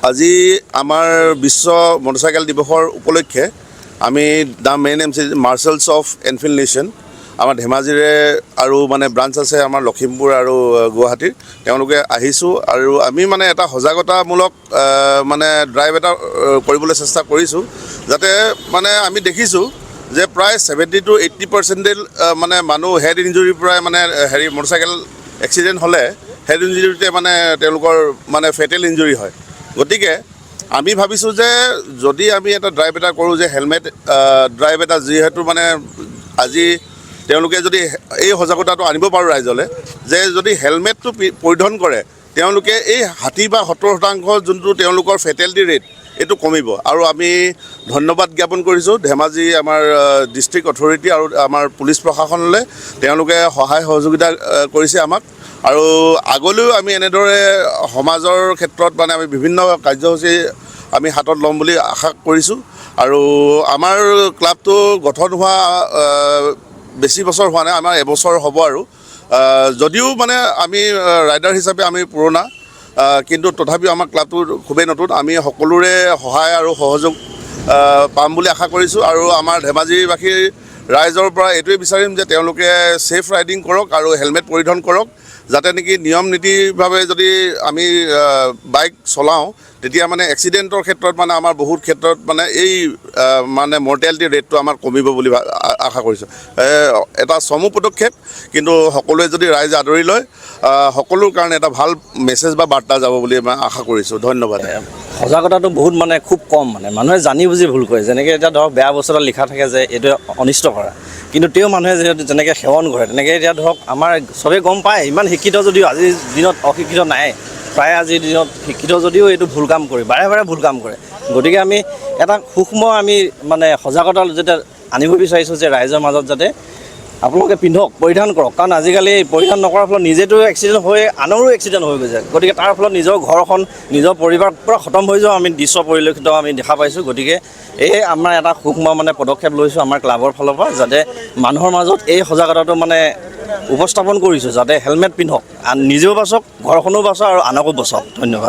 আজি আমাৰ বিশ্ব মটৰচাইকেল দিৱসৰ উপলক্ষে আমি the main M C marshals of Enfield nation আমাৰ ধেমাজিৰে আৰু মানে ব্ৰাঞ্চ আছে আমাৰ লখিমপুৰ আৰু গুৱাহাটীৰ তেওঁলোকে আহিছোঁ আৰু আমি মানে এটা সজাগতামূলক মানে ড্ৰাইভ এটা কৰিবলৈ চেষ্টা কৰিছোঁ যাতে মানে আমি দেখিছোঁ যে প্ৰায় 70 to 80% মানে মানুহ হেড ইঞ্জুৰিৰ পৰাই মানে মটৰচাইকেল এক্সিডেণ্ট হ'লে হেড ইঞ্জুৰিতে মানে তেওঁলোকৰ মানে ফেটেল ইঞ্জুৰি হয়। গতিকে আমি ভাবিছোঁ যে যদি আমি এটা ড্ৰাইভ এটা কৰোঁ যে হেলমেট ড্ৰাইভ এটা যিহেতু মানে আজি তেওঁলোকে যদি এই সজাগতাটো আনিব পাৰোঁ ৰাইজলৈ যে যদি হেলমেটটো পৰিধান কৰে তেওঁলোকে এই 60 বা 70% যোনটো তেওঁলোকৰ ফেটেলিটি ৰেট এইটো কমিব। আৰু আমি ধন্যবাদ জ্ঞাপন কৰিছোঁ ধেমাজি আমাৰ ডিষ্ট্ৰিক্ট অথৰিটি আৰু আমাৰ পুলিচ প্ৰশাসনলৈ, তেওঁলোকে সহায় সহযোগিতা কৰিছে আমাক আৰু আগলৈও আমি এনেদৰে সমাজৰ ক্ষেত্ৰত মানে আমি বিভিন্ন কাৰ্যসূচী আমি হাতত ল'ম বুলি আশা কৰিছোঁ। আৰু আমাৰ ক্লাবটো গঠন হোৱা বেছি বছৰ হোৱা নাই, আমাৰ এবছৰ হ'ব আৰু যদিও মানে আমি ৰাইডাৰ হিচাপে আমি পুৰণা কিন্তু তথাপিও আমাৰ ক্লাবটো খুবেই নতুন। আমি সকলোৰে সহায় আৰু সহযোগ পাম বুলি আশা কৰিছোঁ আৰু আমাৰ ধেমাজিবাসীৰ ৰাইজৰ পৰা এইটোৱে বিচাৰিম যে তেওঁলোকে ছেফ ৰাইডিং কৰক আৰু হেলমেট পৰিধান কৰক যাতে নেকি নিয়ম নীতিভাৱে যদি আমি বাইক চলাওঁ তেতিয়া মানে এক্সিডেণ্টৰ ক্ষেত্ৰত মানে আমাৰ বহুত ক্ষেত্ৰত মানে এই মানে মৰ্টেলিটি ৰেটটো আমাৰ কমিব বুলি আশা কৰিছোঁ। এটা চমু পদক্ষেপ কিন্তু সকলোৱে যদি ৰাইজে আদৰি লয় সকলোৰ কাৰণে এটা ভাল মেছেজ বা বাৰ্তা যাব বুলি মই আশা কৰিছোঁ। ধন্যবাদ। সজাগতাটো বহুত মানে খুব কম, মানে মানুহে জানি বুজি ভুল কৰে। যেনেকৈ এতিয়া ধৰক বেয়া বস্তু এটা লিখা থাকে যে এইটো অনিষ্ট কৰা, কিন্তু তেওঁ মানুহে যেনেকৈ সেৱন কৰে তেনেকৈ এতিয়া ধৰক আমাৰ চবেই গম পায় ইমান শিক্ষিত যদিও আজিৰ দিনত অশিক্ষিত নাই, প্ৰায় আজিৰ দিনত শিক্ষিত যদিও এইটো ভুল কাম কৰে, বাৰে বাৰে ভুল কাম কৰে। গতিকে আমি এটা সূক্ষ্ম আমি মানে সজাগতা যেতিয়া আনিব বিচাৰিছোঁ যে ৰাইজৰ মাজত যাতে আপোনালোকে পিন্ধক, পৰিধান কৰক, কাৰণ আজিকালি পৰিধান নকৰাৰ ফলত নিজেতো এক্সিডেণ্ট হৈ আনৰো এক্সিডেণ্ট হৈ গৈছে। গতিকে তাৰ ফলত নিজৰ ঘৰখন নিজৰ পৰিবাৰ পূৰা খতম হৈ যোৱা আমি দৃশ্য পৰিলক্ষিত আমি দেখা পাইছোঁ। গতিকে এই আমাৰ এটা সূক্ষ্ম মানে পদক্ষেপ লৈছোঁ আমাৰ ক্লাবৰ ফালৰ পৰা যাতে মানুহৰ মাজত এই সজাগতাটো মানে উপস্থাপন কৰিছোঁ যাতে হেলমেট পিন্ধক, নিজেও বাচক, ঘৰখনো বাচক আৰু আনকো বচাওক। ধন্যবাদ।